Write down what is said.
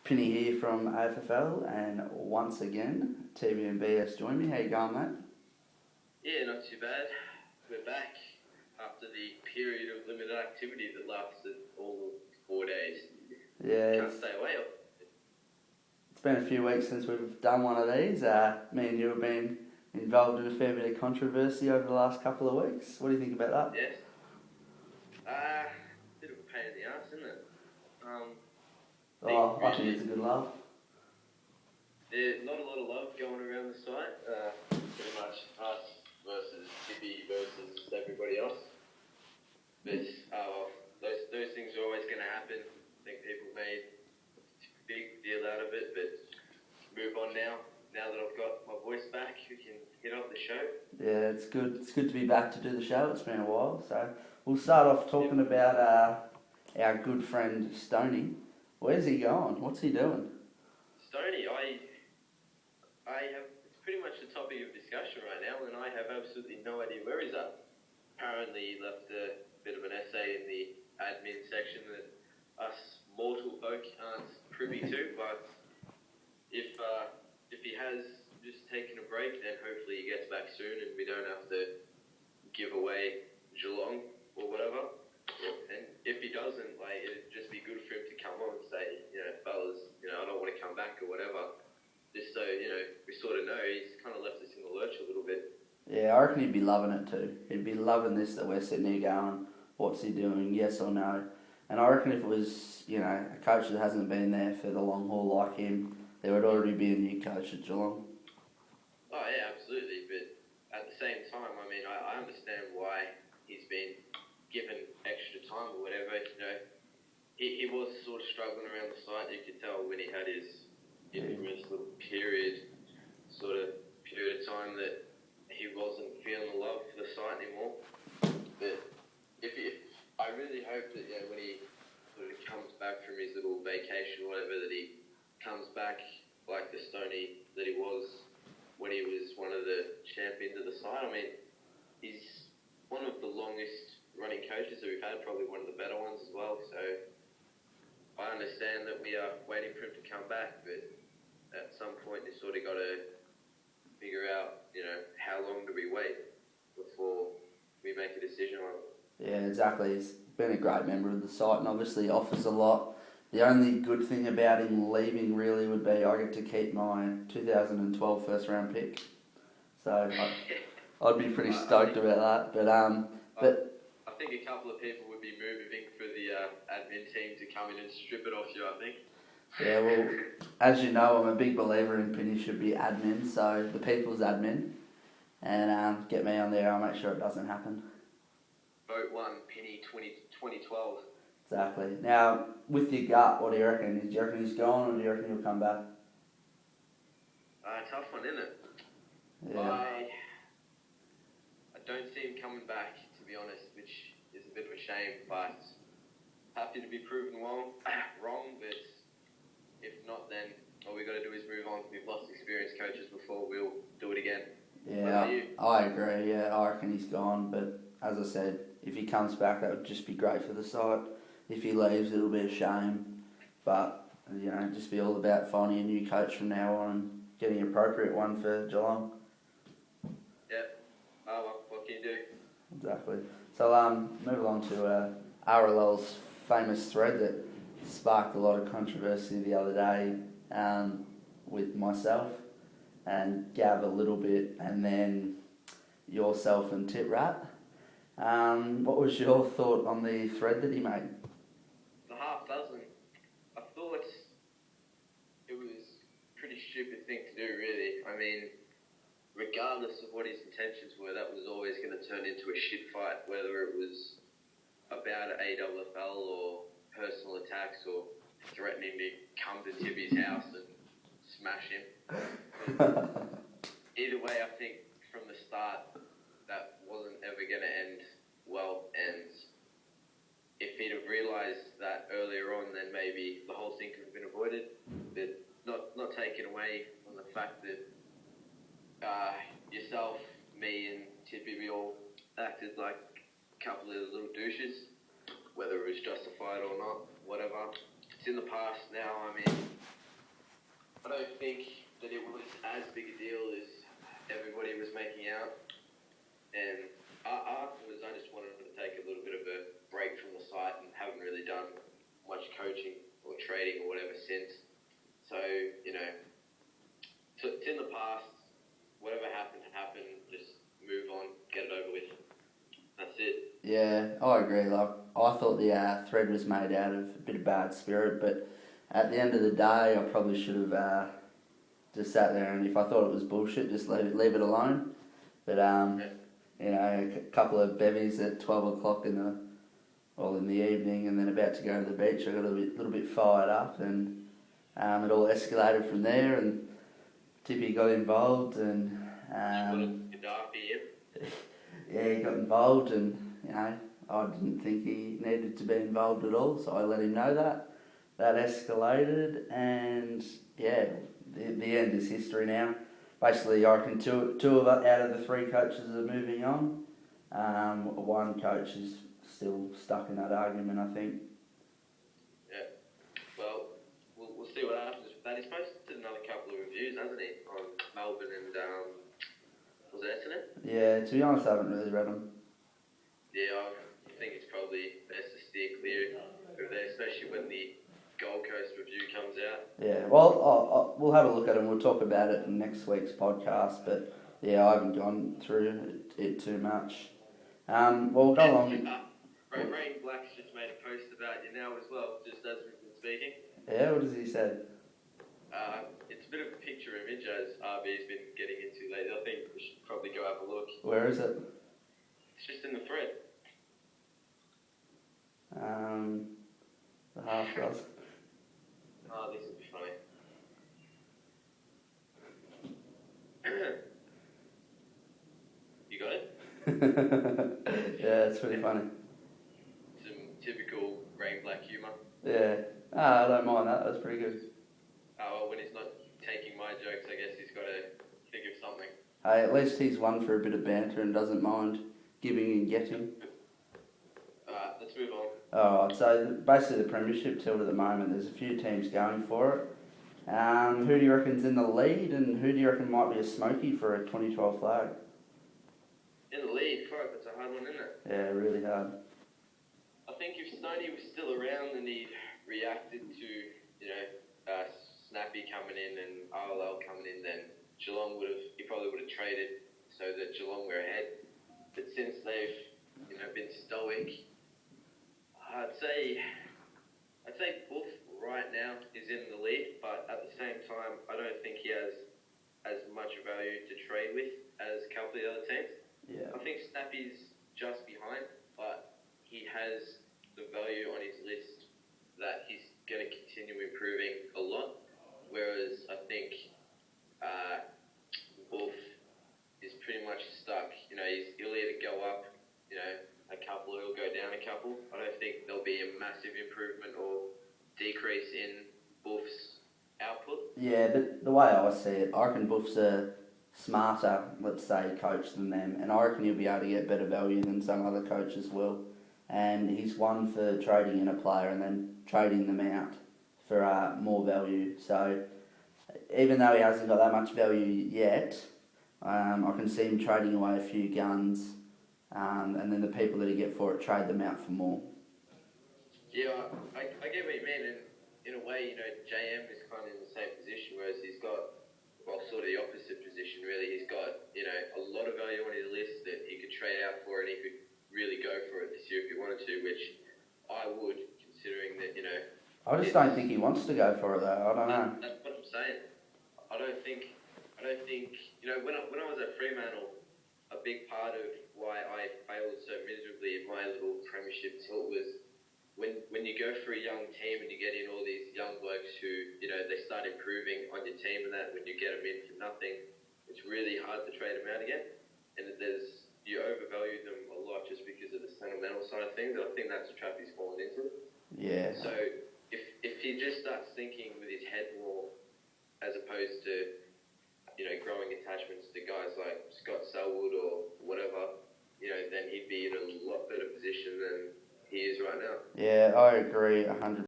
Penny here from Affl, and once again, TVMB has joined me. How you going, mate? Yeah, not too bad. We're back after the period of limited activity that lasted all 4 days. Yeah, Can't stay away. it's been a few weeks since we've done one of these. Me and you have been involved in a fair bit of controversy over the last couple of weeks. What do you think about that? Yes. Bit of a pain in the ass, isn't it? I think it's a good laugh. There's not a lot of love going around the site. Pretty much us versus Tippy versus everybody else. But those things are always going to happen. I think people made a big deal out of it, but move on now. Now that I've got my voice back, we can hit off the show. Yeah, it's good. It's good to be back to do the show. It's been a while, so we'll start off talking about our good friend Stoney. Where's he going? What's he doing? Stoney, I have, it's pretty much the topic of discussion right now, and I have absolutely no idea where he's at. Apparently, he left a bit of an essay in the admin section that us mortal folk aren't privy to, but if he has just taken a break, then hopefully he gets back soon and we don't have to give away Geelong or whatever. And if he doesn't, it'd just be good for him to come on and say, fellas, I don't want to come back or whatever. Just so, we sort of know he's kind of left us in the lurch a little bit. Yeah, I reckon he'd be loving it too. He'd be loving this that we're sitting here going, what's he doing, yes or no? And I reckon if it was, a coach that hasn't been there for the long haul like him, there would already be a new coach at Geelong. Oh, yeah, absolutely. But at the same time, I understand why he's been given extra time or whatever. He was sort of struggling around the site. You could tell when he had his infamous little period of time that he wasn't feeling the love for the site anymore. But I really hope that when he sort of comes back from his little vacation or whatever, that he comes back like the Stoney that he was when he was one of the champions of the side. He's one of the longest running coaches that we've had, probably one of the better ones as well. So I understand that we are waiting for him to come back, but at some point you sort of got to figure out, how long do we wait before we make a decision on it. Yeah, exactly. He's been a great member of the site and obviously offers a lot. The only good thing about him leaving really would be I get to keep my 2012 first round pick. So I'd be pretty stoked about that. But I think a couple of people would be moving for the admin team to come in and strip it off you, I think. Yeah, well, as you know, I'm a big believer in Penny should be admin, so the people's admin. And get me on there, I'll make sure it doesn't happen. Vote 1, Penny 2012. Exactly. Now, with your gut, what do you reckon? Do you reckon he's gone or do you reckon he'll come back? Tough one, isn't it? Yeah. I don't see him coming back, to be honest, which is a bit of a shame, but happy to be proven wrong, but if not, then all we got to do is move on. We've lost experienced coaches before, we'll do it again. Yeah, I agree. Yeah, I reckon he's gone, but as I said, if he comes back, that would just be great for the site. If he leaves, it'll be a shame, but just be all about finding a new coach from now on and getting an appropriate one for Geelong. Yeah. What can you do? Exactly. So move along to RLL's famous thread that sparked a lot of controversy the other day with myself and Gav a little bit, and then yourself and Tit Rat. What was your thought on the thread that he made? The half dozen. I thought it was a pretty stupid thing to do, really. Regardless of what his intentions were, that was always going to turn into a shit fight, whether it was about AFL or personal attacks or threatening to come to Tippy's house and smash him. Either way, I think from the start that wasn't ever going to end well, and if he'd have realised that earlier on, then maybe the whole thing could have been avoided. But not taken away from the fact that yourself, me and Tippy, we all acted like a couple of little douches, whether it was justified or not, whatever. It's in the past now. I don't think that it was as big a deal as everybody was making out. And afterwards, I just wanted to take a little bit of a break from the site and haven't really done much coaching or trading or whatever since. So, it's in the past. Whatever happened, just move on, get it over with. That's it. Yeah, I agree. Like, I thought the thread was made out of a bit of bad spirit, but at the end of the day, I probably should have just sat there, and if I thought it was bullshit, just leave it alone. But a couple of bevies at 12 o'clock in the evening, and then about to go to the beach, I got a little bit fired up, and it all escalated from there, and Tippy got involved, and yeah, he got involved, and I didn't think he needed to be involved at all, so I let him know that. That escalated, and yeah, the end is history now. Basically, I reckon two out of the three coaches are moving on. One coach is still stuck in that argument, I think. Yeah. Well, we'll see what happens with that. He's posted another couple of reviews, hasn't he, on Melbourne and was it Essendon? Yeah, to be honest, I haven't really read them. Yeah, I think it's probably best to steer clear of there, especially when the Gold Coast review comes out. Yeah, well, we'll have a look at it and we'll talk about it in next week's podcast, but yeah, I haven't gone through it too much. We'll go along. Rain Black's just made a post about you now as well, just as we've been speaking. Yeah, what does he say? It's a bit of a picture image as RB's been getting into lately. I think we should probably go have a look. Where is it? It's just in the thread. The half does. Oh, this will be funny. You got it? Yeah, it's pretty funny. Some typical Rain Black humour. Yeah. I don't mind that. That's pretty good. Well, when he's not taking my jokes, I guess he's got to think of something. Hey, at least he's one for a bit of banter and doesn't mind giving and getting. Let's move on. Alright, so basically the premiership tilt at the moment, there's a few teams going for it. Who do you reckon's in the lead, and who do you reckon might be a smoky for a 2012 flag? In the lead, fuck, that's a hard one, isn't it? Yeah, really hard. I think if Stoney was still around and he'd reacted to, Snappy coming in and Affl coming in, then he probably would have traded so that Geelong were ahead. But since they've, been stoic, I'd say Buff right now is in the lead, but at the same time, I don't think he has as much value to trade with as a couple of the other teams. Yeah. I think Snappy's just behind, but he has the value on his list that he's going to continue improving a lot. Whereas I think Buff is pretty much stuck. He'll either go up, a couple, or he'll go down a couple. I don't think there'll be a massive improvement or decrease in Buff's output. Yeah, but the way I see it, I reckon Buff's a smarter, let's say, coach than them, and I reckon he'll be able to get better value than some other coaches will. And he's one for trading in a player and then trading them out for more value. So even though he hasn't got that much value yet, I can see him trading away a few guns, and then the people that he get for it trade them out for more. Yeah, I get what you mean, and in a way, JM is kind of in the same position, whereas he's got, sort of the opposite position really. He's got, a lot of value on his list that he could trade out for, and he could really go for it this year if he wanted to, which I would, considering that, I just don't think he wants to go for it though. I don't know. That's what I'm saying. I don't think, when I was at Fremantle, a big part of why I failed so miserably in my little premiership tilt was when you go for a young team and you get in all these young blokes who, they start improving on your team, and that when you get them in for nothing, it's really hard to trade them out again. And you overvalue them a lot just because of the sentimental side of things, and I think that's a trap he's fallen into. Yeah. So if he just starts thinking with his head more, as opposed to, growing attachments to guys like Scott Selwood or whatever, then he'd be in a lot better position than he is right now. Yeah, I agree 100%.